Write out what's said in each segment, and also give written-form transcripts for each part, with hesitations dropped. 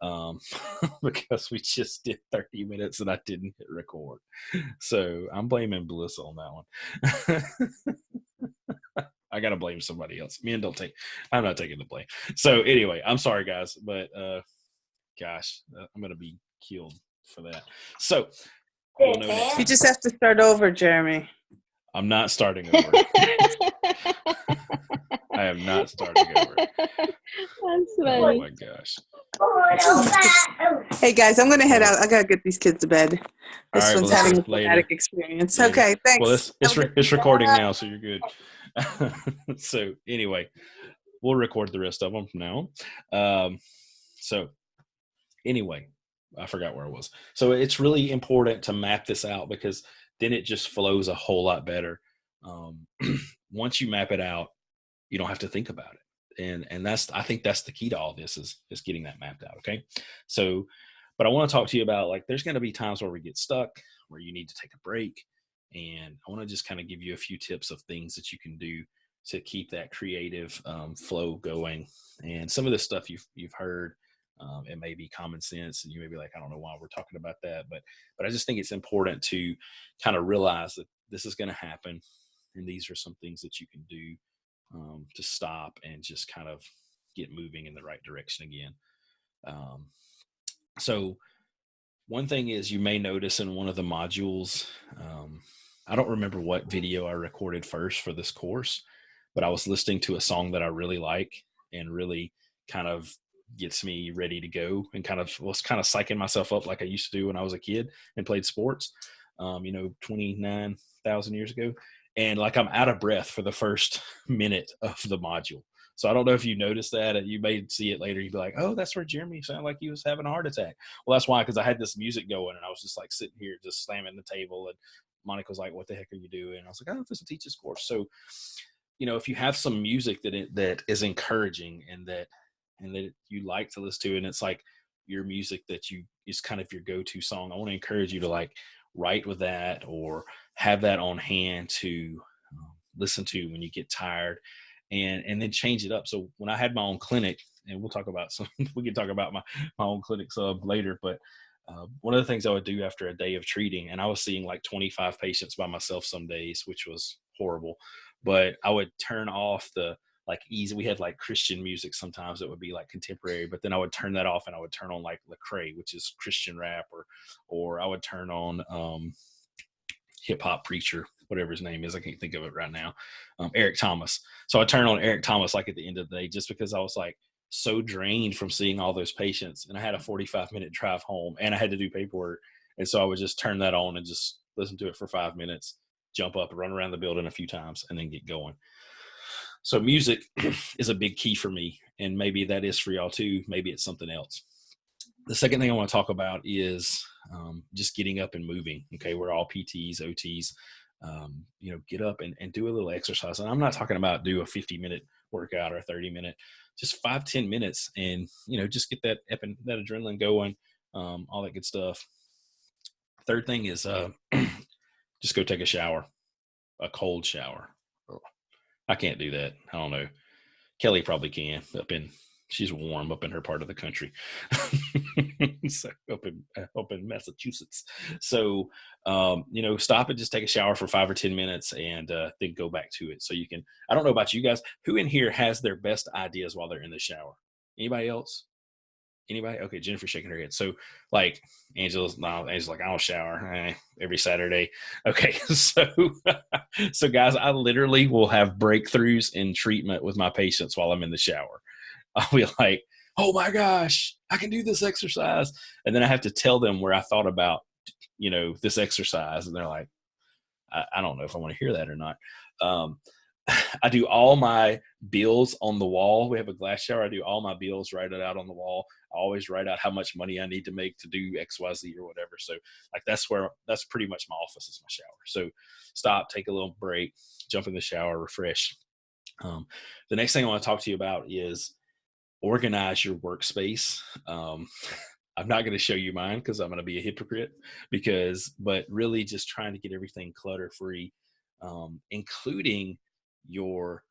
um, because we just did 30 minutes and I didn't hit record. So I'm blaming Bliss on that one. I gotta blame somebody else. I'm not taking the blame. So anyway, I'm sorry guys, but gosh, I'm gonna be killed for that. So we'll know next time. You just have to start over, Jeremy. I'm not starting over. I am not starting over. That's Oh funny. my gosh. Hey guys, I'm gonna head out. I gotta get these kids to bed. This All right, one's Melissa, having a later. traumatic experience. Later. Okay, thanks. Well, it's recording now, so you're good. So anyway, we'll record the rest of them from now on. So anyway, I forgot where I was. So it's really important to map this out because then it just flows a whole lot better. Once you map it out, you don't have to think about it. And I think that's the key to all this is getting that mapped out. Okay. So, but I want to talk to you about, like, there's going to be times where we get stuck, where you need to take a break. And I want to just kind of give you a few tips of things that you can do to keep that creative flow going. And some of this stuff you've heard, it may be common sense and you may be like, I don't know why we're talking about that, but I just think it's important to kind of realize that this is going to happen. And these are some things that you can do to stop and just kind of get moving in the right direction again. So one thing is, you may notice in one of the modules, I don't remember what video I recorded first for this course, but I was listening to a song that I really like and really kind of gets me ready to go, and kind of was kind of psyching myself up like I used to do when I was a kid and played sports, 29,000 years ago. And like, I'm out of breath for the first minute of the module. So I don't know if you noticed that, and you may see it later. You'd be like, oh, that's where Jeremy sounded like he was having a heart attack. Well, that's why, because I had this music going and I was just like sitting here just slamming the table, and Monica was like, what the heck are you doing? And I was like, oh, this is a teacher's course. So, if you have some music that is encouraging and that you like to listen to, and it's like your music that is kind of your go-to song, I want to encourage you to like write with that or have that on hand to listen to when you get tired, and then change it up. So when I had my own clinic, and we'll talk about we can talk about my own clinic some later, but one of the things I would do after a day of treating, and I was seeing like 25 patients by myself some days, which was horrible, but I would turn off the like easy. We had like Christian music sometimes that would be like contemporary, but then I would turn that off and I would turn on like Lecrae, which is Christian rap, or I would turn on hip hop preacher, whatever his name is. I can't think of it right now. Eric Thomas. So I turned on Eric Thomas like at the end of the day, just because I was like so drained from seeing all those patients, and I had a 45-minute drive home and I had to do paperwork. And so I would just turn that on and just listen to it for 5 minutes, jump up, run around the building a few times, and then get going. So music is a big key for me, and maybe that is for y'all too. Maybe it's something else. The second thing I want to talk about is just getting up and moving. Okay, we're all PTs, OTs. Get up and do a little exercise. And I'm not talking about do a 50-minute workout or a 30-minute, just 5-10 minutes, and just get that adrenaline going, all that good stuff. Third thing is just go take a shower, a cold shower. I can't do that. I don't know. Kelly probably can. She's warm up in her part of the country. So up in Massachusetts. So stop and just take a shower for 5 or 10 minutes, and then go back to it. So you can. I don't know about you guys. Who in here has their best ideas while they're in the shower? Anybody else? Anybody? Okay, Jennifer's shaking her head. So like Angela's like, I don't shower every Saturday. Okay, so guys, I literally will have breakthroughs in treatment with my patients while I'm in the shower. I'll be like, oh my gosh, I can do this exercise. And then I have to tell them where I thought about, this exercise. And they're like, I don't know if I want to hear that or not. I do all my bills on the wall. We have a glass shower. I do all my bills, write it out on the wall. I always write out how much money I need to make to do X, Y, Z or whatever. So like, that's pretty much my office is my shower. So stop, take a little break, jump in the shower, refresh. The next thing I want to talk to you about is organize your workspace. I'm not going to show you mine because I'm going to be a hypocrite, but really just trying to get everything clutter free, including your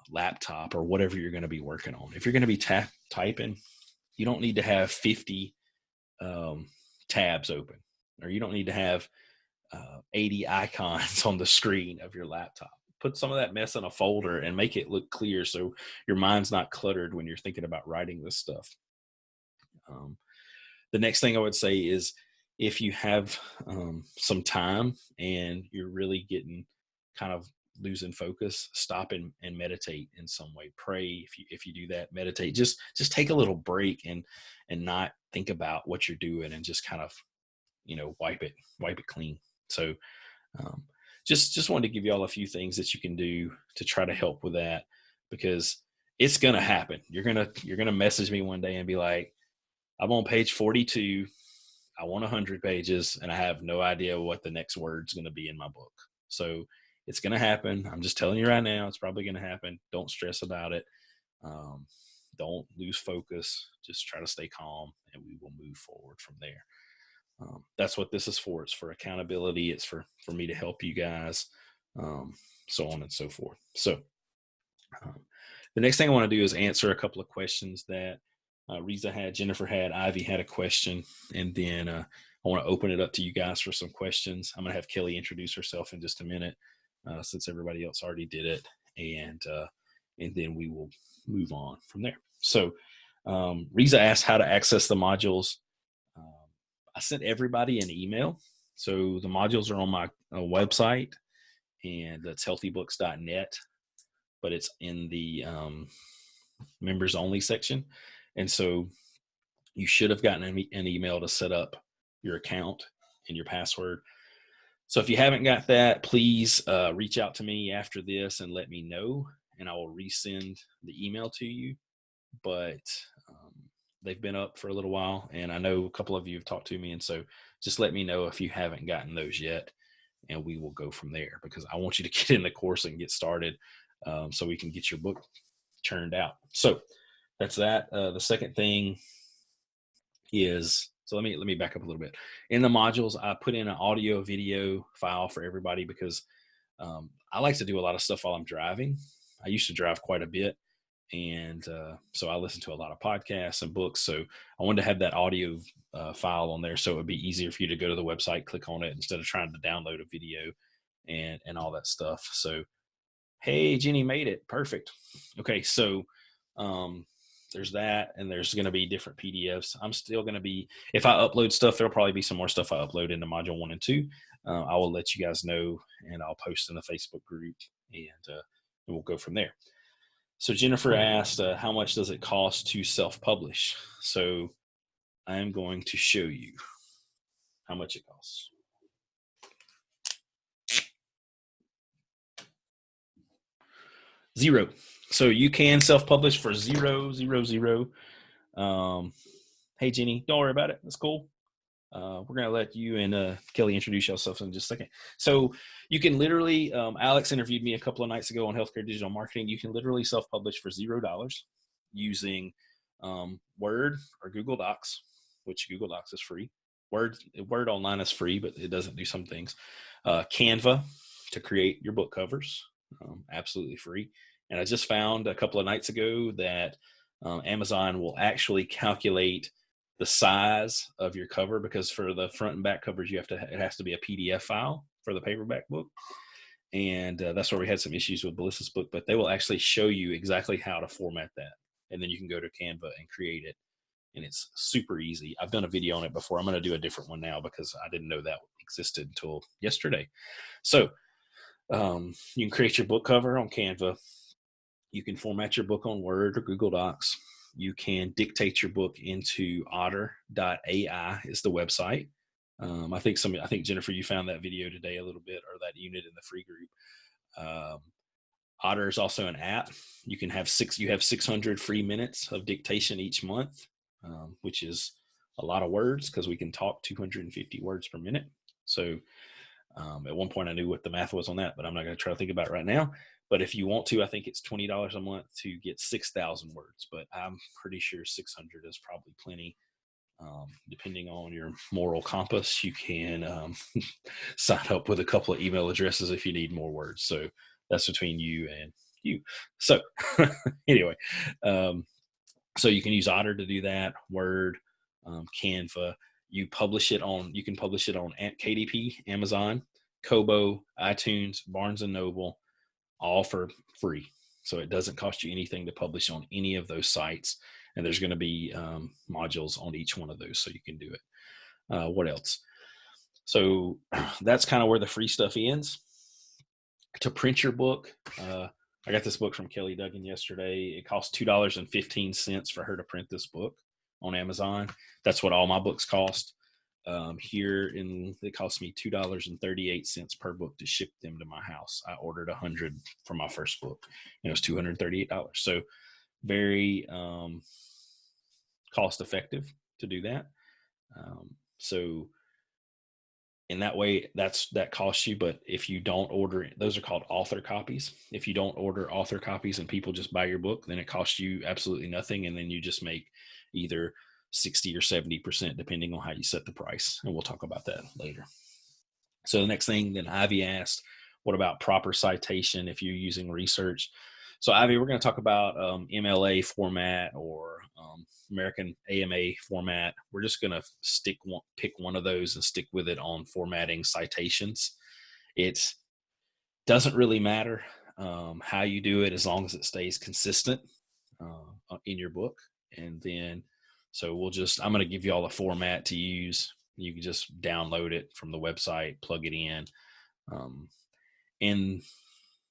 laptop or whatever you're going to be working on. If you're going to be typing, you don't need to have 50 tabs open, or you don't need to have 80 icons on the screen of your laptop. Put some of that mess in a folder and make it look clear so your mind's not cluttered when you're thinking about writing this stuff. The next thing I would say is, if you have some time and you're really getting kind of losing focus, stop and meditate in some way. Pray if you do that. Meditate. Just take a little break and not think about what you're doing, and just kind of wipe it clean. So just wanted to give you all a few things that you can do to try to help with that, because it's gonna happen. You're gonna message me one day and be like, I'm on page 42. I want 100 pages, and I have no idea what the next word's going to be in my book. So it's going to happen. I'm just telling you right now, it's probably going to happen. Don't stress about it. Don't lose focus. Just try to stay calm, and we will move forward from there. That's what this is for. It's for accountability. It's for me to help you guys, so on and so forth. So the next thing I want to do is answer a couple of questions that Riza had, Jennifer had, Ivy had a question, and then I want to open it up to you guys for some questions. I'm going to have Kelly introduce herself in just a minute, since everybody else already did it, and then we will move on from there. So Riza asked how to access the modules. I sent everybody an email. So the modules are on my website, and that's healthybooks.net, but it's in the members only section. And so you should have gotten an email to set up your account and your password. So if you haven't got that, please reach out to me after this and let me know, and I will resend the email to you. But they've been up for a little while, and I know a couple of you have talked to me, and so just let me know if you haven't gotten those yet, and we will go from there, because I want you to get in the course and get started, so we can get your book churned out. So that's that. The second thing is, so let me back up a little bit. In the modules, I put in an audio video file for everybody, because I like to do a lot of stuff while I'm driving. I used to drive quite a bit, and so I listen to a lot of podcasts and books. So I wanted to have that audio file on there, so it would be easier for you to go to the website, click on it, instead of trying to download a video and all that stuff. So, hey, Jenny made it. Perfect. Okay, so there's that, and there's going to be different PDFs. I'm still going to be, if I upload stuff, there'll probably be some more stuff I upload into module 1 and 2. I will let you guys know, and I'll post in the Facebook group, and we'll go from there. So Jennifer asked, how much does it cost to self-publish? So I am going to show you how much it costs. $0. So you can self-publish for $0. Hey, Jenny, don't worry about it. That's cool. We're going to let you and Kelly introduce yourselves in just a second. So you can literally, Alex interviewed me a couple of nights ago on healthcare digital marketing. You can literally self-publish for $0 using Word or Google Docs, which Google Docs is free. Word Online is free, but it doesn't do some things. Canva to create your book covers, absolutely free. And I just found a couple of nights ago that Amazon will actually calculate the size of your cover, because for the front and back covers, it has to be a PDF file for the paperback book. And that's where we had some issues with Melissa's book, but they will actually show you exactly how to format that. And then you can go to Canva and create it. And it's super easy. I've done a video on it before. I'm going to do a different one now, because I didn't know that existed until yesterday. So you can create your book cover on Canva. You can format your book on Word or Google Docs. You can dictate your book into otter.ai is the website. I think Jennifer, you found that video today a little bit, or that unit in the free group. Otter is also an app. You have 600 free minutes of dictation each month, which is a lot of words, because we can talk 250 words per minute. So at one point I knew what the math was on that, but I'm not going to try to think about it right now. But if you want to, I think it's $20 a month to get 6,000 words, but I'm pretty sure 600 is probably plenty. Depending on your moral compass, you can sign up with a couple of email addresses if you need more words. So that's between you and you. So anyway, So you can use Otter to do that, Word, Canva. You can publish it on KDP, Amazon, Kobo, iTunes, Barnes and Noble, all for free. So it doesn't cost you anything to publish on any of those sites. And there's going to be modules on each one of those, so you can do it. What else? So that's kind of where the free stuff ends. To print your book, I got this book from Kelly Duggan yesterday. It cost $2.15 for her to print this book on Amazon. That's what all my books cost. It cost me $2.38 per book to ship them to my house. I ordered 100 for my first book, and it was $238. So very cost effective to do that. So in that way, that costs you. But if you don't order, those are called author copies. If you don't order author copies and people just buy your book, then it costs you absolutely nothing. And then you just make either 60 or 70%, depending on how you set the price. And we'll talk about that later. So the next thing, then Ivy asked, what about proper citation if you're using research? So Ivy, we're going to talk about MLA format or American AMA format. We're just going to pick one of those and stick with it on formatting citations. It doesn't really matter how you do it, as long as it stays consistent in your book. And then, so I'm going to give you all a format to use. You can just download it from the website, plug it in. In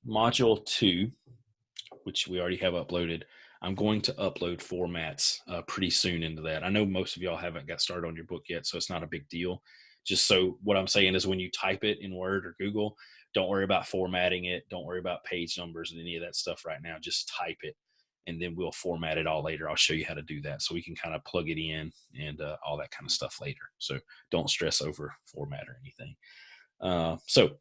module 2, which we already have uploaded, I'm going to upload formats pretty soon into that. I know most of y'all haven't got started on your book yet, so it's not a big deal. Just so what I'm saying is when you type it in Word or Google, don't worry about formatting it. Don't worry about page numbers and any of that stuff right now. Just type it, and then we'll format it all later. I'll show you how to do that, so we can kind of plug it in and all that kind of stuff later. So don't stress over format or anything. So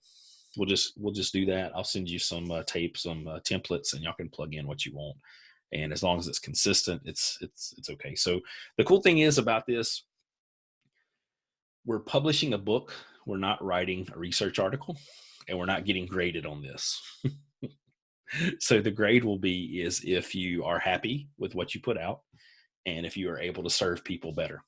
we'll just do that. I'll send you some tape, some templates, and y'all can plug in what you want. And as long as it's consistent, it's okay. So the cool thing is about this, we're publishing a book. We're not writing a research article, and we're not getting graded on this. So the grade will be is if you are happy with what you put out, and if you are able to serve people better.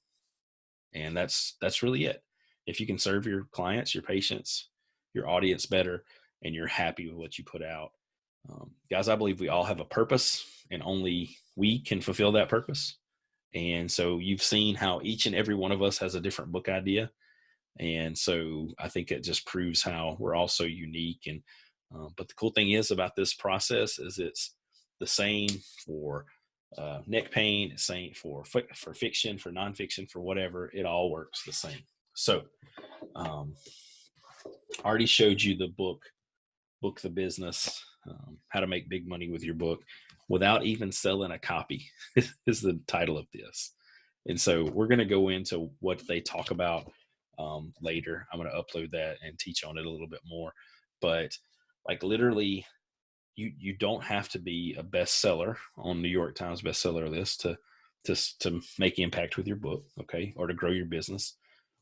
And that's really it. If you can serve your clients, your patients, your audience better, and you're happy with what you put out. Guys, I believe we all have a purpose, and only we can fulfill that purpose. And so you've seen how each and every one of us has a different book idea. And so I think it just proves how we're all so unique. And but the cool thing is about this process is it's the same for neck pain, it's same for fiction, for nonfiction, for whatever. It all works the same. So I already showed you the book the business, how to make big money with your book without even selling a copy is the title of this. And so we're going to go into what they talk about later. I'm going to upload that and teach on it a little bit more. But like literally, you don't have to be a bestseller on New York Times bestseller list to make impact with your book, okay, or to grow your business.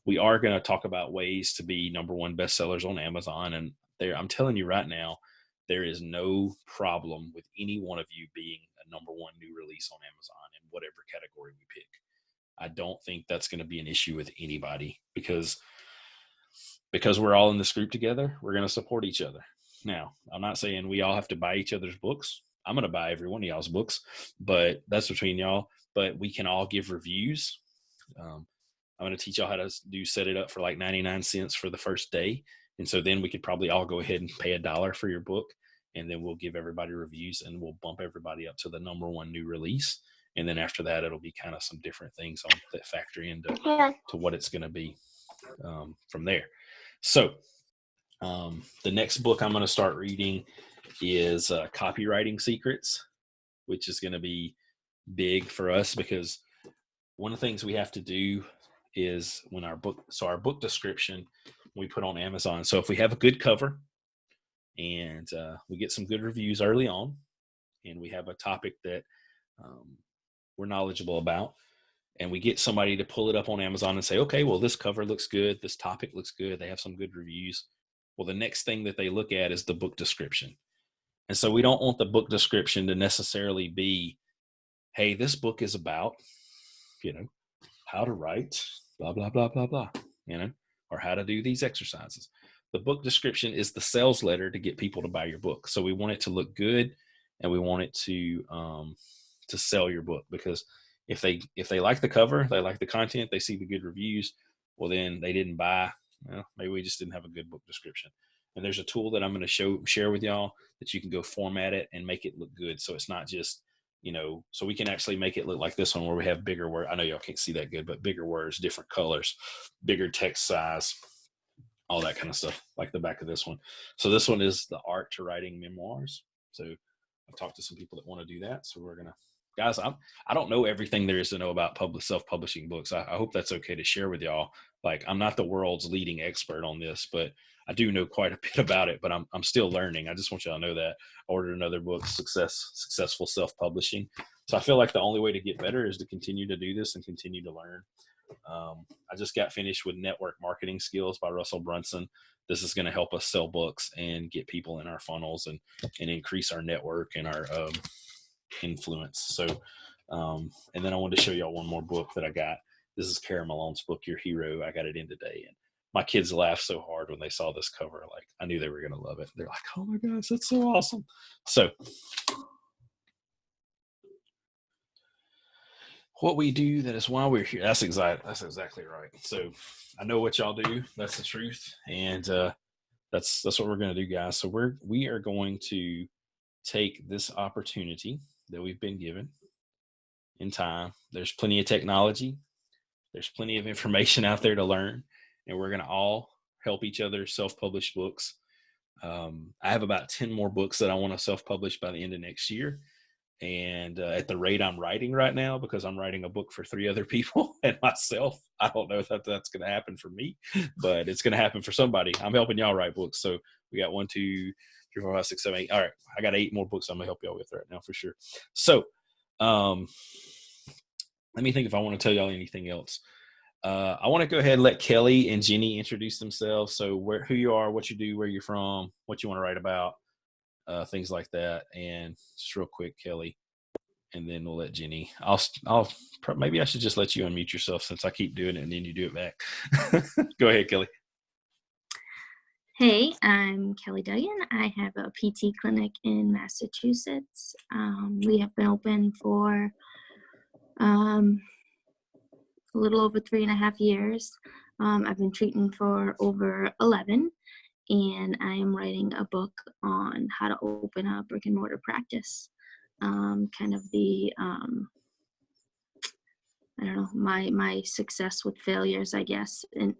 We are going to talk about ways to be #1 bestsellers on Amazon. And I'm telling you right now, there is no problem with any one of you being a #1 new release on Amazon in whatever category we pick. I don't think that's going to be an issue with anybody because we're all in this group together. We're going to support each other. Now, I'm not saying we all have to buy each other's books. I'm going to buy every one of y'all's books, but that's between y'all. But we can all give reviews. I'm going to teach y'all how to set it up for like 99 cents for the first day. And so then we could probably all go ahead and pay $1 for your book. And then we'll give everybody reviews and we'll bump everybody up to the #1 new release. And then after that, it'll be kind of some different things on that factor into to what it's going to be from there. So the next book I'm going to start reading is Copywriting Secrets, which is going to be big for us because one of the things we have to do is when our book description we put on Amazon. So if we have a good cover and we get some good reviews early on and we have a topic that we're knowledgeable about and we get somebody to pull it up on Amazon and say, okay, well, this cover looks good. This topic looks good. They have some good reviews. Well, the next thing that they look at is the book description. And so we don't want the book description to necessarily be hey, this book is about, how to write, blah, blah, blah, blah, blah, or how to do these exercises. The book description is the sales letter to get people to buy your book. So we want it to look good, and we want it to sell your book, because if they like the cover, they like the content, they see the good reviews, well, then they didn't buy. Well, maybe we just didn't have a good book description. And there's a tool that I'm going to share with y'all that you can go format it and make it look good. So it's not just, so we can actually make it look like this one where we have bigger words. I know y'all can't see that good, but bigger words, different colors, bigger text size, all that kind of stuff, like the back of this one. So this one is the art to writing memoirs. So I've talked to some people that want to do that. So we're going to, guys, I don't know everything there is to know about self-publishing books. I hope that's okay to share with y'all. Like, I'm not the world's leading expert on this, but I do know quite a bit about it, but I'm still learning. I just want y'all to know that. I ordered another book, Successful Self-Publishing. So I feel like the only way to get better is to continue to do this and continue to learn. I just got finished with Network Marketing Skills by Russell Brunson. This is going to help us sell books and get people in our funnels and increase our network and our influence. So, and then I wanted to show y'all one more book that I got. This is Kara Malone's book, Your Hero. I got it in today, and my kids laughed so hard when they saw this cover. Like, I knew they were going to love it. They're like, "Oh my gosh, that's so awesome!" So, what we do, that is why we're here. That's exactly right. So, I know what y'all do. That's the truth, and that's what we're going to do, guys. So we are going to take this opportunity that we've been given in time. There's plenty of technology. There's plenty of information out there to learn, and we're going to all help each other self-publish books. I have about 10 more books that I want to self-publish by the end of next year. And at the rate I'm writing right now, because I'm writing a book for 3 other people and myself, I don't know if that's going to happen for me, but it's going to happen for somebody. I'm helping y'all write books. So we got 1, 2, 3, 4, 5, 6, 7, 8. All right. I got 8 more books I'm going to help y'all with right now for sure. So let me think if I want to tell y'all anything else. I want to go ahead and let Kelly and Jenny introduce themselves. So who you are, what you do, where you're from, what you want to write about, things like that. And just real quick, Kelly, and then we'll let Jenny. Maybe I should just let you unmute yourself, since I keep doing it and then you do it back. Go ahead, Kelly. Hey, I'm Kelly Duggan. I have a PT clinic in Massachusetts. We have been open for a little over 3.5 years. I've been treating for over 11, and I am writing a book on how to open a brick and mortar practice. Kind of the I don't know, my success with failures, I guess, and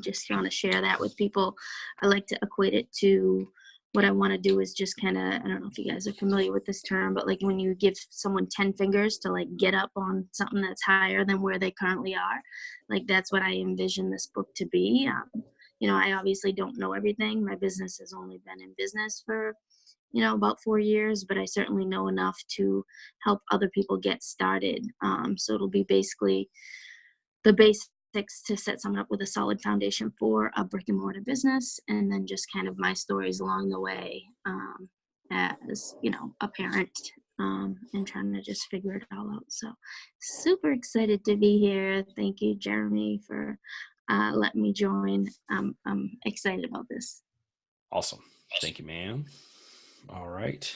just want to share that with people. I like to equate it to what I want to do is just kind of, I don't know if you guys are familiar with this term, but like when you give someone 10 fingers to like get up on something that's higher than where they currently are, like that's what I envision this book to be. I obviously don't know everything. My business has only been in business for about 4 years, but I certainly know enough to help other people get started. So it'll be basically the basics to set someone up with a solid foundation for a brick and mortar business, and then just kind of my stories along the way as, a parent and trying to just figure it all out. So super excited to be here. Thank you, Jeremy, for letting me join. I'm excited about this. Awesome. Thank you, ma'am. All right.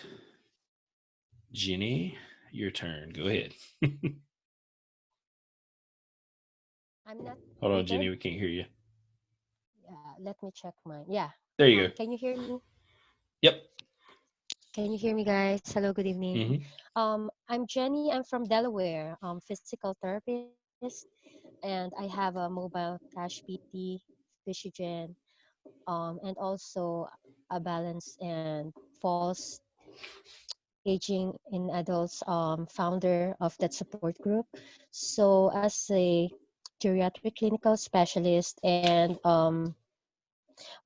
Jenny, your turn. Go ahead. I'm not. Hold on, Jenny. We can't hear you. Yeah, let me check mine. Yeah. There you go. Can you hear me? Yep. Can you hear me, guys? Hello, good evening. I'm Jenny. I'm from Delaware. Physical therapist, and I have a mobile cash PT, Physigen, and also a balance and false aging in adults founder of that support group. So as a geriatric clinical specialist and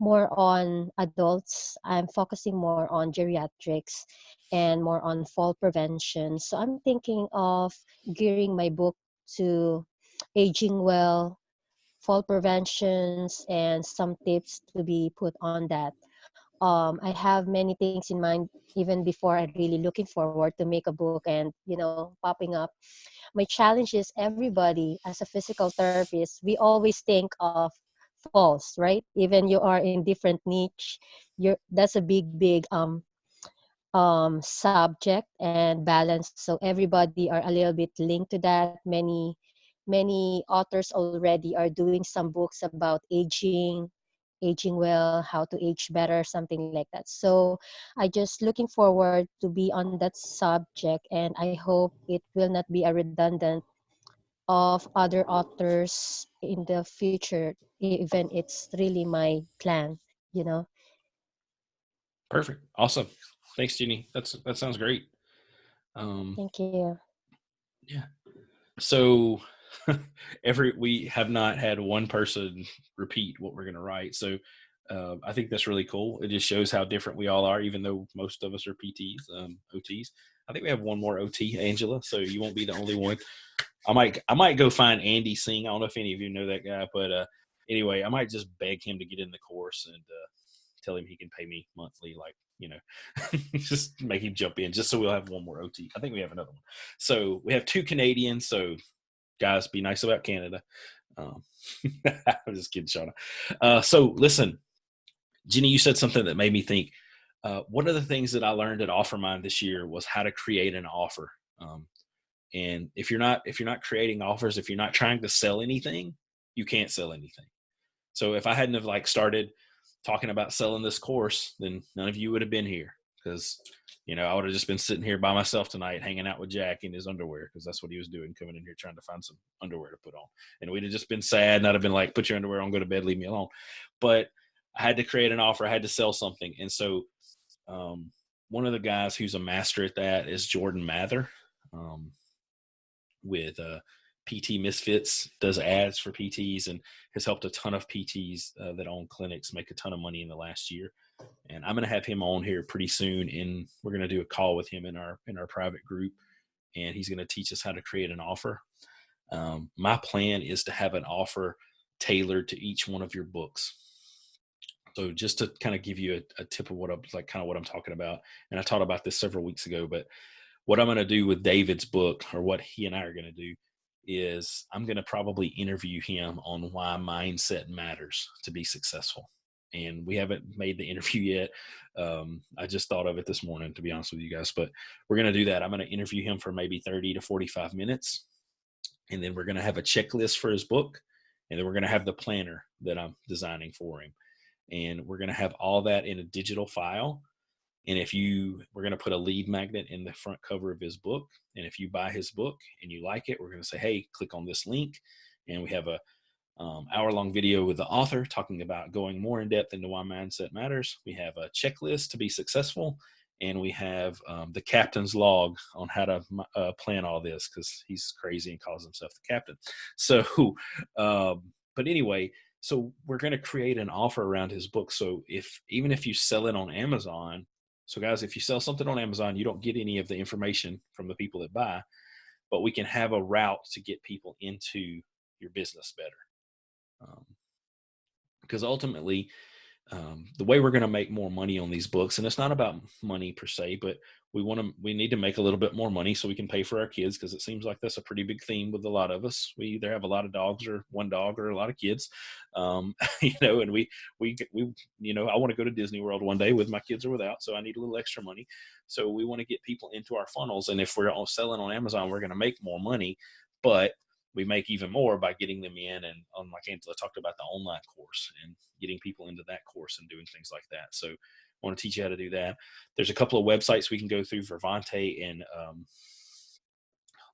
more on adults, I'm focusing more on geriatrics and more on fall prevention. So I'm thinking of gearing my book to aging well, fall preventions, and some tips to be put on that. I have many things in mind even before I really looking forward to make a book and, popping up. My challenge is everybody as a physical therapist, we always think of falls, right? Even you are in different niche, that's a big subject and balance. So everybody are a little bit linked to that. Many authors already are doing some books about aging well, how to age better, something like that. So I just looking forward to be on that subject, and I hope it will not be a redundant of other authors in the future, even it's really my plan, you know. Perfect. Awesome. Thanks, Jenny. That sounds great. Thank you. Yeah. So we have not had one person repeat what we're going to write. So I think that's really cool. It just shows how different we all are, even though most of us are PTs, OTs. I think we have one more OT, Angela. So you won't be the only one. I might go find Andy Singh. I don't know if any of you know that guy, but anyway, I might just beg him to get in the course and tell him he can pay me monthly, like, just make him jump in just so we'll have one more OT. I think we have another one. So we have 2 Canadians. So guys, be nice about Canada. I'm just kidding, Shauna. So listen, Jenny, you said something that made me think. One of the things that I learned at OfferMind this year was how to create an offer. And if you're not creating offers, if you're not trying to sell anything, you can't sell anything. So if I hadn't have started talking about selling this course, then none of you would have been here, because I would have just been sitting here by myself tonight, hanging out with Jack in his underwear, because that's what he was doing, coming in here trying to find some underwear to put on. And we'd have just been sad, and I'd have been like, put your underwear on, go to bed, leave me alone. But I had to create an offer. I had to sell something. And so one of the guys who's a master at that is Jordan Mather, with PT Misfits, does ads for PTs and has helped a ton of PTs that own clinics make a ton of money in the last year. And I'm going to have him on here pretty soon, and we're going to do a call with him in our private group, and he's going to teach us how to create an offer. My plan is to have an offer tailored to each one of your books. So just to kind of give you a tip of what I'm what I'm talking about, and I talked about this several weeks ago, but what I'm going to do with David's book, or what he and I are going to do, is I'm going to probably interview him on why mindset matters to be successful. And we haven't made the interview yet. I just thought of it this morning, to be honest with you guys, but we're going to do that. I'm going to interview him for maybe 30 to 45 minutes. And then we're going to have a checklist for his book. And then we're going to have the planner that I'm designing for him. And we're going to have all that in a digital file. And we're going to put a lead magnet in the front cover of his book. And if you buy his book and you like it, we're going to say, hey, click on this link. And we have a hour-long video with the author talking about going more in depth into why mindset matters. We have a checklist to be successful. And we have the captain's log on how to plan all this, because he's crazy and calls himself the captain. So, but anyway, so we're going to create an offer around his book. So even if you sell it on Amazon, so guys, if you sell something on Amazon, you don't get any of the information from the people that buy, but we can have a route to get people into your business better. Because ultimately, the way we're going to make more money on these books, and it's not about money per se, but we need to make a little bit more money so we can pay for our kids, because it seems like that's a pretty big theme with a lot of us. We either have a lot of dogs or one dog, or a lot of kids, and we I want to go to Disney World one day with my kids or without, so I need a little extra money. So we want to get people into our funnels, and if we're all selling on Amazon, we're going to make more money, but we make even more by getting them in, and like Angela talked about, the online course and getting people into that course and doing things like that. So I want to teach you how to do that. There's a couple of websites we can go through, Vervante and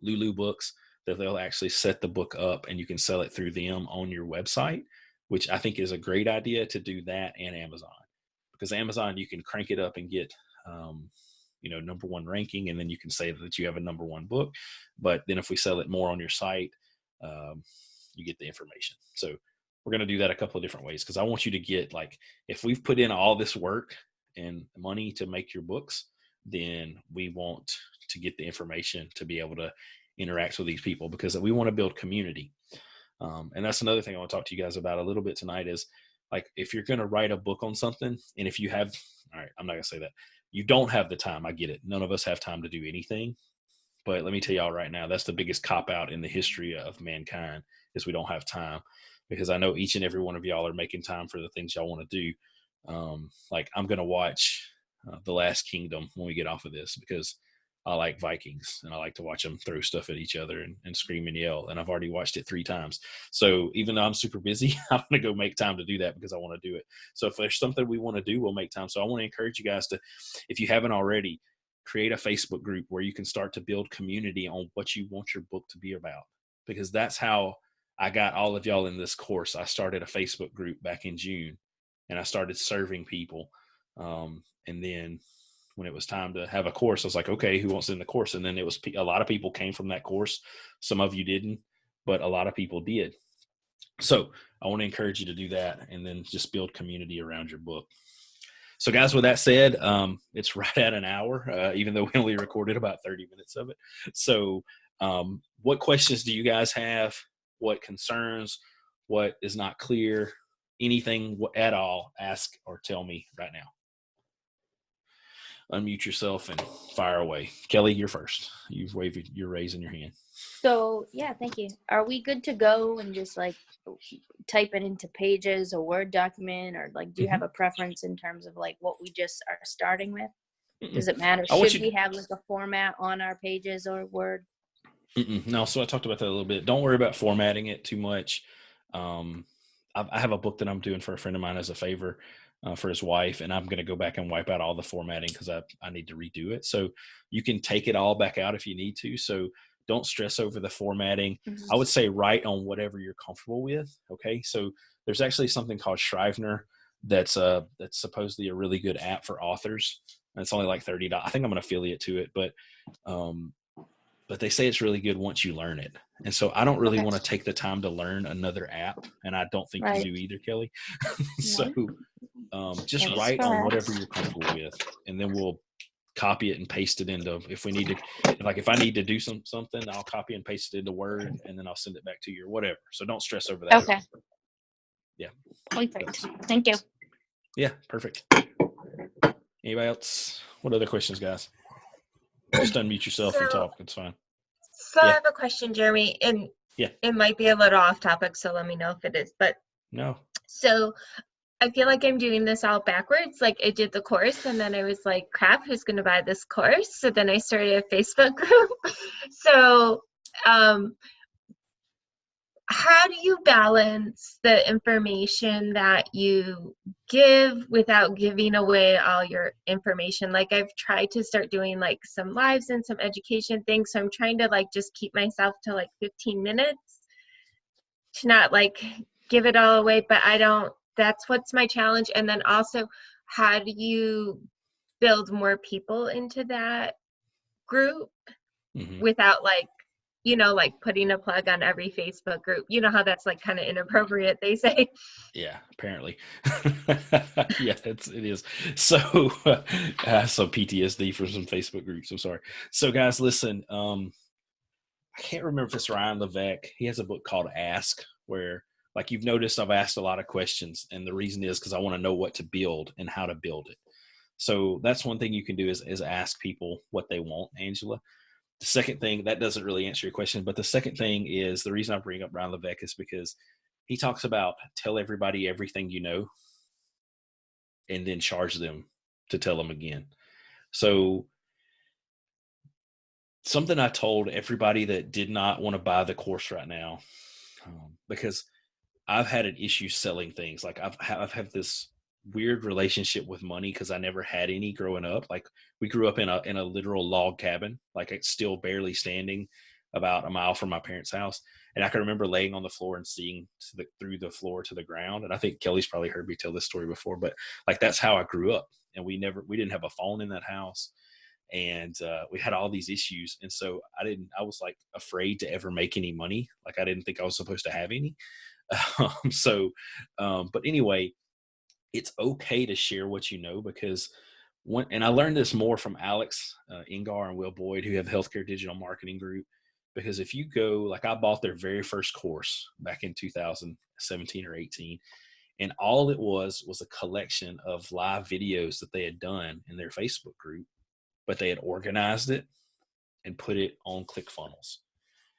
Lulu Books, that they'll actually set the book up and you can sell it through them on your website, which I think is a great idea to do that, and Amazon. Because Amazon, you can crank it up and get number one ranking, and then you can say that you have a number one book. But then if we sell it more on your site, you get the information. So we're going to do that a couple of different ways, because I want you to get, if we've put in all this work and money to make your books, then we want to get the information to be able to interact with these people, because we want to build community. And that's another thing I want to talk to you guys about a little bit tonight is, like if you're going to write a book on something, and if you have, all right, I'm not going to say that. You don't have the time. I get it. None of us have time to do anything. But let me tell y'all right now, that's the biggest cop out in the history of mankind is we don't have time, because I know each and every one of y'all are making time for the things y'all want to do. Like I'm going to watch The Last Kingdom when we get off of this, because I like Vikings and I like to watch them throw stuff at each other and scream and yell. And I've already watched it 3 times. So even though I'm super busy, I'm going to go make time to do that because I want to do it. So if there's something we want to do, we'll make time. So I want to encourage you guys to, if you haven't already, create a Facebook group where you can start to build community on what you want your book to be about, because that's how I got all of y'all in this course. I started a Facebook group back in June and I started serving people. And then when it was time to have a course, I was like, okay, who wants in the course? And then it was a lot of people came from that course. Some of you didn't, but a lot of people did. So I want to encourage you to do that and then just build community around your book. So guys, with that said, it's right at an hour, even though we only recorded about 30 minutes of it. So what questions do you guys have? What concerns? What is not clear? Anything at all, ask or tell me right now. Unmute yourself and fire away. Kelly, you're first. You're raising your hand. So yeah, thank you. Are we good to go and just like type it into Pages, a Word document, or like do you have a preference in terms of like what we just are starting with? Does it matter? Should we have like a format on our Pages or Word? No, so I talked about that a little bit. Don't worry about formatting it too much. I have a book that I'm doing for a friend of mine as a favor for his wife, and I'm going to go back and wipe out all the formatting because I need to redo it. So you can take it all back out if you need to. So don't stress over the formatting. I would say write on whatever you're comfortable with. Okay. So there's actually something called Scrivener that's supposedly a really good app for authors. And it's only like $30. I think I'm an affiliate to it, but they say it's really good once you learn it. And so I don't really want to take the time to learn another app. And I don't think you do either, Kelly. So just write on whatever you're comfortable with, and then we'll copy it and paste it into, if we need to, like if I need to do something, I'll copy and paste it into Word, and then I'll send it back to you or whatever. So don't stress over that. Okay. Yeah. Perfect. Thank you. Yeah. Perfect. Anybody else? What other questions, guys? Just unmute yourself and talk. It's fine. So I have a question, Jeremy, and it might be a little off topic, so let me know if it is. But no. So I feel like I'm doing this all backwards. Like I did the course and then I was like, crap, who's going to buy this course? So then I started a Facebook group. So how do you balance the information that you give without giving away all your information? Like I've tried to start doing like some lives and some education things. So I'm trying to like just keep myself to like 15 minutes to not like give it all away, but that's what's my challenge. And then also, how do you build more people into that group without like, like putting a plug on every Facebook group? You know how that's like kind of inappropriate, they say. Yeah, apparently. Yeah, it is. So, so PTSD for some Facebook groups. I'm sorry. So guys, listen, I can't remember if it's Ryan Levesque. He has a book called Ask, where like you've noticed, I've asked a lot of questions, and the reason is because I want to know what to build and how to build it. So that's one thing you can do is ask people what they want, Angela. The second thing, that doesn't really answer your question, but the second thing is, the reason I bring up Ryan Levesque is because he talks about tell everybody everything you know and then charge them to tell them again. So something I told everybody that did not want to buy the course right now, because I've had an issue selling things. Like I've had this weird relationship with money because I never had any growing up. Like we grew up in a literal log cabin, like it's still barely standing about a mile from my parents' house. And I can remember laying on the floor and seeing through the floor to the ground. And I think Kelly's probably heard me tell this story before, but like that's how I grew up. And we didn't have a phone in that house. And we had all these issues. And so I was like afraid to ever make any money. Like I didn't think I was supposed to have any. But anyway, it's okay to share what you know, because and I learned this more from Alex Ingar and Will Boyd, who have Healthcare Digital Marketing Group, because if you go, like I bought their very first course back in 2017 or 18. And all it was a collection of live videos that they had done in their Facebook group, but they had organized it and put it on ClickFunnels.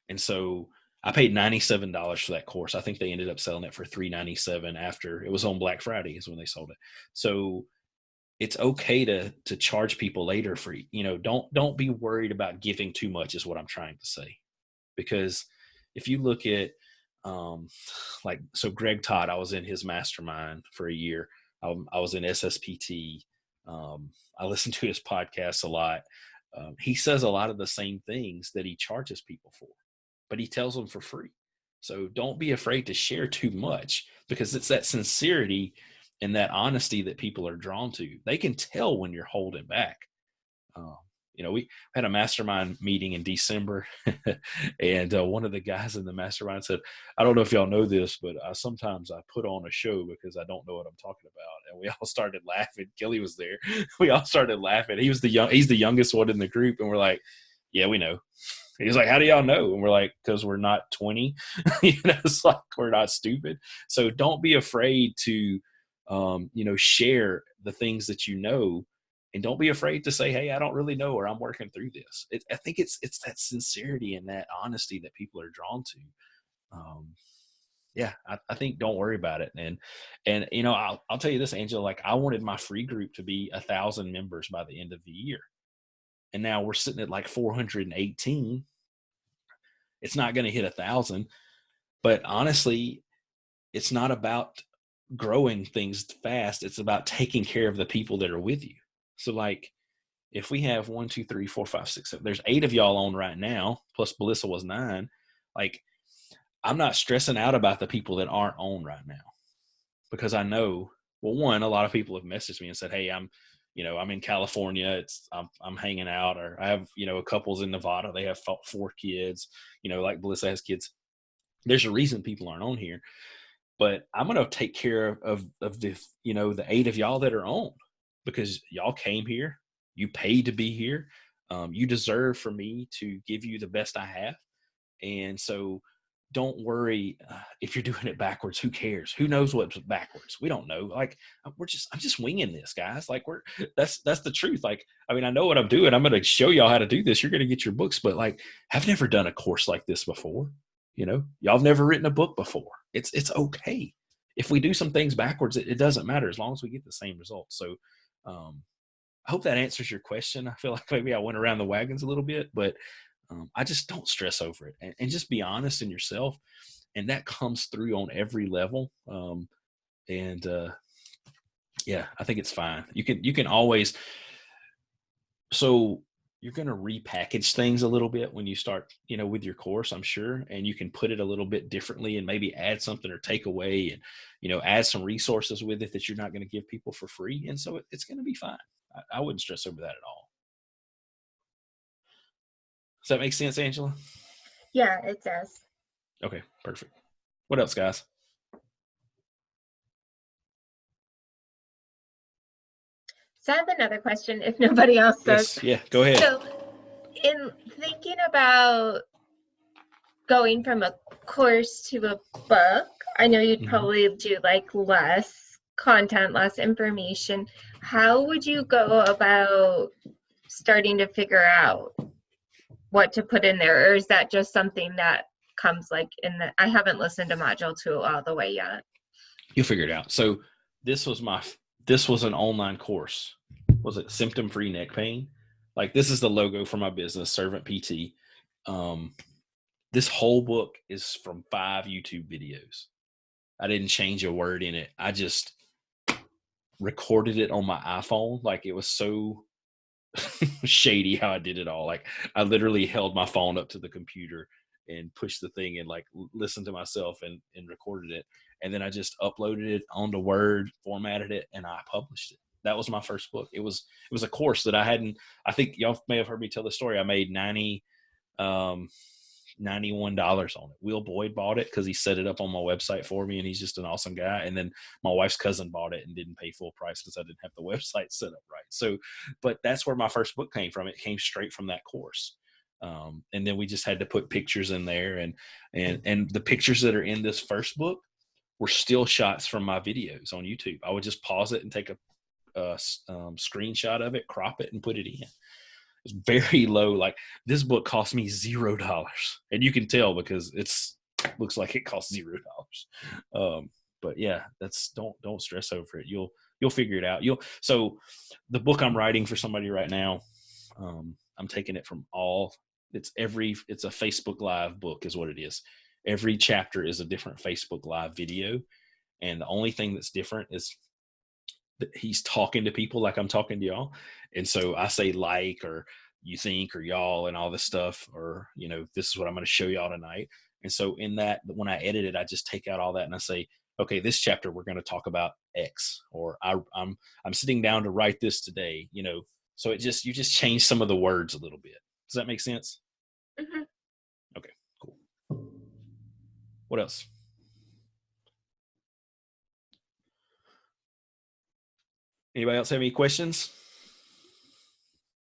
And so I paid $97 for that course. I think they ended up selling it for $397 after it was on Black Friday is when they sold it. So it's okay to charge people later for, don't be worried about giving too much is what I'm trying to say. Because if you look at, so Greg Todd, I was in his mastermind for a year. I was in SSPT. I listen to his podcasts a lot. He says a lot of the same things that he charges people for, but he tells them for free. So don't be afraid to share too much, because it's that sincerity and that honesty that people are drawn to. They can tell when you're holding back. We had a mastermind meeting in December, and one of the guys in the mastermind said, I don't know if y'all know this, but sometimes I put on a show because I don't know what I'm talking about. And we all started laughing. Kelly was there. We all started laughing. He's the youngest one in the group. And we're like, yeah, we know. He's like, how do y'all know? And we're like, because we're not 20. It's like, we're not stupid. So don't be afraid to, share the things that you know. And don't be afraid to say, hey, I don't really know, or I'm working through this. I think it's that sincerity and that honesty that people are drawn to. I think don't worry about it. And I'll tell you this, Angela, like I wanted my free group to be 1,000 members by the end of the year. And now we're sitting at like 418. It's not going to hit 1,000, but honestly, it's not about growing things fast. It's about taking care of the people that are with you. So like if we have 1, 2, 3, 4, 5, 6, 7, there's 8 of y'all on right now, plus Melissa was 9. Like I'm not stressing out about the people that aren't on right now, because I know, well, one, a lot of people have messaged me and said, hey, I'm in California. I'm hanging out, or I have, couples in Nevada. They have 4 kids, like Melissa has kids. There's a reason people aren't on here, but I'm going to take care of the, the 8 of y'all that are on, because y'all came here, you paid to be here. You deserve for me to give you the best I have. And so don't worry if you're doing it backwards. Who cares? Who knows what's backwards? We don't know. Like I'm just winging this, guys. Like that's the truth. Like, I mean, I know what I'm doing. I'm going to show y'all how to do this. You're going to get your books, but like, I've never done a course like this before. Y'all have never written a book before. It's okay. If we do some things backwards, it doesn't matter as long as we get the same results. So, I hope that answers your question. I feel like maybe I went around the wagons a little bit, but I just don't stress over it, and just be honest in yourself. And that comes through on every level. I think it's fine. You can always, so you're going to repackage things a little bit when you start, with your course, I'm sure, and you can put it a little bit differently and maybe add something or take away and, add some resources with it that you're not going to give people for free. And so it's going to be fine. I wouldn't stress over that at all. Does that make sense, Angela? Yeah, it does. Okay, perfect. What else, guys? So I have another question if nobody else does. Yes, yeah, go ahead. So in thinking about going from a course to a book, I know you'd probably do like less content, less information. How would you go about starting to figure out what to put in there? Or is that just something that comes like I haven't listened to module 2 all the way yet. You'll figure it out. So this was an online course. Was it symptom-free neck pain? Like this is the logo for my business, Servant PT. This whole book is from 5 YouTube videos. I didn't change a word in it. I just recorded it on my iPhone. Like it was so shady how I did it all. Like I literally held my phone up to the computer and pushed the thing and like listened to myself and recorded it. And then I just uploaded it onto Word, formatted it, and I published it. That was my first book. It was a course that I think y'all may have heard me tell the story. I made $91 on it. Will Boyd bought it because he set it up on my website for me, and he's just an awesome guy. And then my wife's cousin bought it and didn't pay full price because I didn't have the website set up right. So, but that's where my first book came from. It came straight from that course. And then we just had to put pictures in there, and the pictures that are in this first book were still shots from my videos on YouTube. I would just pause it and take a screenshot of it, crop it, and put it in. It's very low. Like, this book cost me $0, and you can tell because looks like it costs $0. But yeah, don't stress over it. You'll figure it out. So the book I'm writing for somebody right now, I'm taking it from it's a Facebook Live book is what it is. Every chapter is a different Facebook Live video, and the only thing that's different is he's talking to people like I'm talking to y'all. And so I say like, or you think, or y'all, and all this stuff, or, this is what I'm going to show y'all tonight. And so in that, when I edit it, I just take out all that and I say, okay, this chapter, we're going to talk about X, or I'm sitting down to write this today, so you just change some of the words a little bit. Does that make sense? Mhm. Okay, cool. What else? Anybody else have any questions?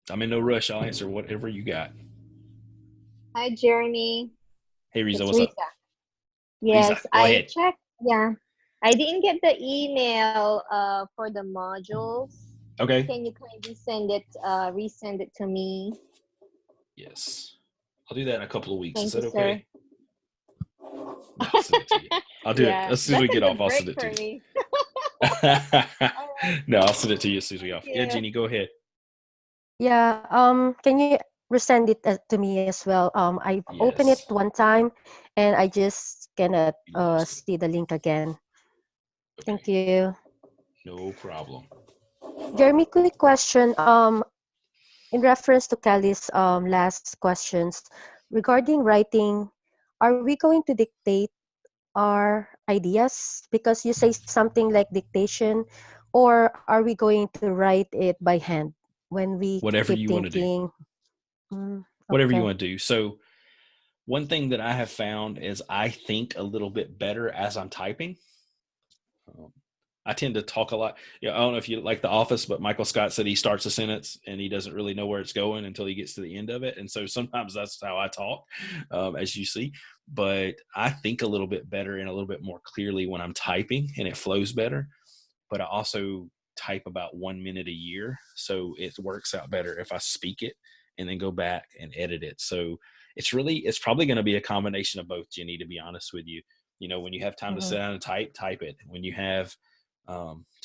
I'm in no rush. I'll answer whatever you got. Hi, Jeremy. Hey, Riza, It's what's up? Risa. Yes, Riza, go I ahead. checked. Yeah, I didn't get the email for the modules. Okay. Can you kindly resend it to me? Yes. I'll do that in a couple of weeks. Thank Is that you, okay? No, I'll send it to you. I'll do it as soon as we get off. I'll send it to you. No, I'll send it to you as soon as we get off. Yeah, Jeannie, go ahead. Yeah. Can you resend it to me as well? I opened it Yes. one time, and I just cannot You lost it. see the link again. Thank Okay. you. No problem. Jeremy, quick question. In reference to Kelly's last questions regarding writing, are we going to dictate our ideas? Because you say something like dictation, or are we going to write it by hand when we Whatever keep you want to do. thinking? Whatever you Okay. want to do. So one thing that I have found is I think a little bit better as I'm typing. I tend to talk a lot. I don't know if you like The Office, but Michael Scott said he starts a sentence and he doesn't really know where it's going until he gets to the end of it. And so sometimes that's how I talk, as you see. But I think a little bit better and a little bit more clearly when I'm typing, and it flows better. But I also type about 1 minute a year, so it works out better if I speak it and then go back and edit it. So it's probably going to be a combination of both, Jenny, to be honest with you. When you have time to sit down and type it. When you have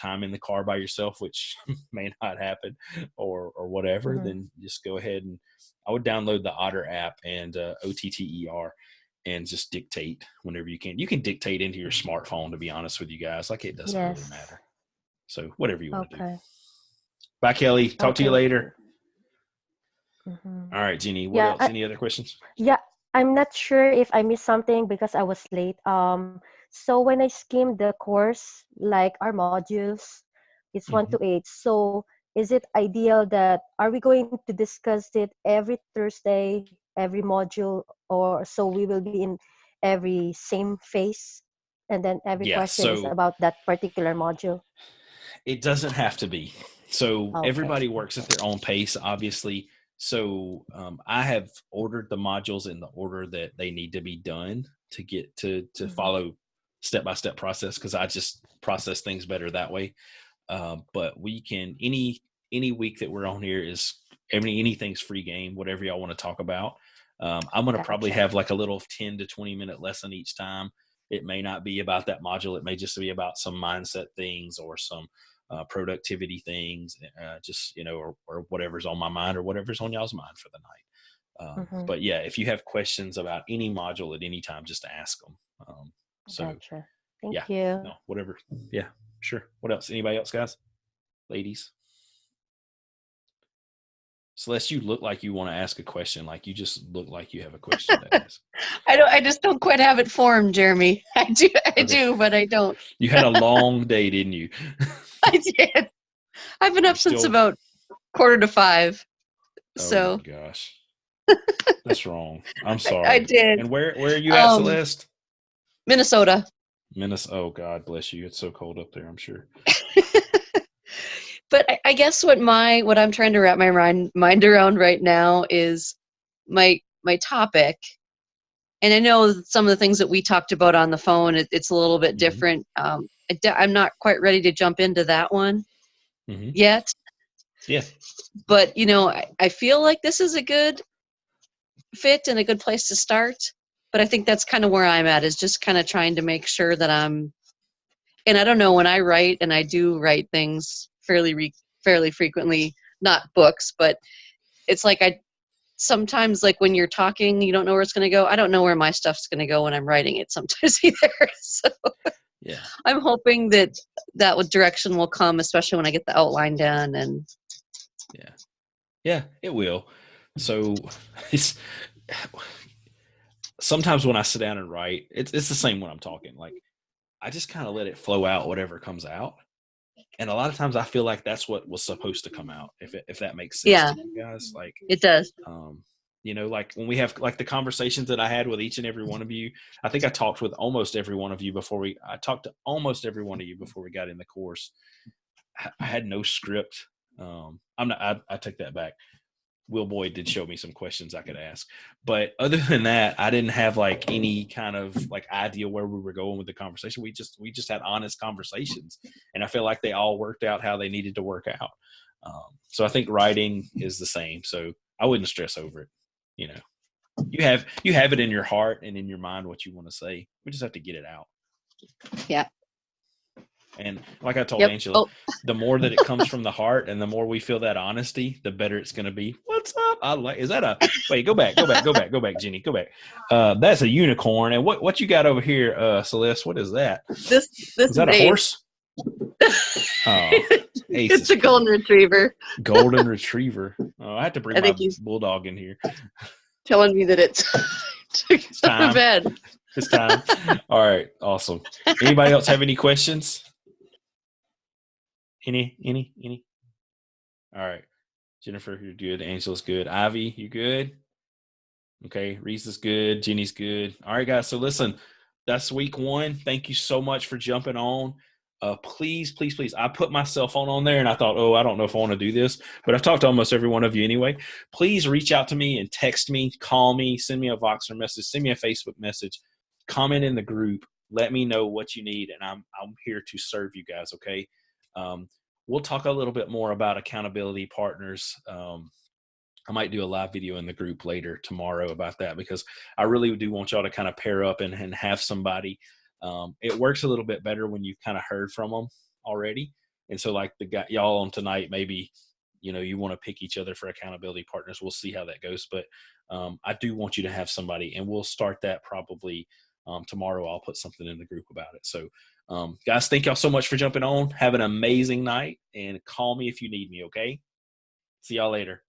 time in the car by yourself, which may not happen, or whatever, then just go ahead, and I would download the Otter app and OTTER and just dictate whenever you can. You can dictate into your smartphone, to be honest with you guys. Like, it doesn't really matter. So whatever you want to do. Bye, Kelly. Talk to you later. All right, Jeannie, what else? Any other questions? Yeah, I'm not sure if I missed something because I was late. So when I skimmed the course, like our modules, it's 1 to 8. So is it ideal that, are we going to discuss it every Thursday, every module, or so we will be in every same phase, and then every question is about that particular module? It doesn't have to be. So everybody works at their own pace, obviously. So I have ordered the modules in the order that they need to be done to get to follow step-by-step process, because I just process things better that way. But we can, any week that we're on here is anything's free game, whatever y'all want to talk about. I'm going to probably have like a little 10 to 20 minute lesson each time. It may not be about that module. It may just be about some mindset things or some productivity things, or whatever's on my mind or whatever's on y'all's mind for the night. But yeah, if you have questions about any module at any time, just ask them. Thank you. No, whatever. Yeah, sure. What else? Anybody else, guys? Ladies? Celeste, you look like you want to ask a question. Like, you just look like you have a question to ask. I just don't quite have it formed, Jeremy. I do, but I don't. You had a long day, didn't you? I did. I've been up since about 4:45. So. Oh my gosh. That's wrong. I'm sorry. I did. And where are you at, Celeste? Minnesota. Oh, God bless you. It's so cold up there, I'm sure. But I guess what I'm trying to wrap my mind around right now is my topic And I know some of the things that we talked about on the phone, it's a little bit Mhm. different. I'm not quite ready to jump into that one Mhm. yet. Yeah. But, I feel like this is a good fit and a good place to start. But I think that's kind of where I'm at, is just kind of trying to make sure that and I don't know, when I write, and I do write things fairly frequently, not books, but it's like sometimes, like when you're talking, you don't know where it's going to go. I don't know where my stuff's going to go when I'm writing it sometimes either. So Yeah. I'm hoping that direction will come, especially when I get the outline done. And Yeah, it will. So it's sometimes when I sit down and write, it's the same when I'm talking. Like I just kind of let it flow out, whatever comes out. And a lot of times I feel like that's what was supposed to come out. If that makes sense Yeah. to you guys, like it does. like when we have like the conversations that I had with each and every one of you, I think I talked with almost every one of you I talked to almost every one of you before we got in the course. I had no script. I take that back. Will Boyd did show me some questions I could ask, but other than that, I didn't have like any kind of like idea where we were going with the conversation. We just had honest conversations, and I feel like they all worked out how they needed to work out. So I think writing is the same. So I wouldn't stress over it. You have it in your heart and in your mind what you want to say. We just have to get it out. Yeah. And like I told Yep. Angela, Oh. the more that it comes from the heart and the more we feel that honesty, the better it's going to be. What's up? Is that wait, go back, Jenny, go back. That's a unicorn. And what you got over here, Celeste, what is that? This Is that a Ace. horse? Oh, Ace It's a golden retriever. Golden retriever. Oh, I have to bring I my think he's bulldog in here. telling me that it's time. to bed. It's time. All right, awesome. Anybody else have any questions? Any? All right. Jennifer, you're good. Angela's good. Ivy, you good? Okay. Reese is good. Jenny's good. All right, guys. So listen, that's week 1. Thank you so much for jumping on. Please. I put my cell phone on there and I thought, I don't know if I want to do this, but I've talked to almost every one of you anyway. Please reach out to me and text me, call me, send me a Voxer message, send me a Facebook message, comment in the group. Let me know what you need, and I'm here to serve you guys. Okay. We'll talk a little bit more about accountability partners. I might do a live video in the group later tomorrow about that, because I really do want y'all to kind of pair up and have somebody. It works a little bit better when you've kind of heard from them already. And so like y'all on tonight, maybe, you want to pick each other for accountability partners. We'll see how that goes. But I do want you to have somebody, and we'll start that probably tomorrow. I'll put something in the group about it. So guys, thank y'all so much for jumping on. Have an amazing night, and call me if you need me. Okay. See y'all later.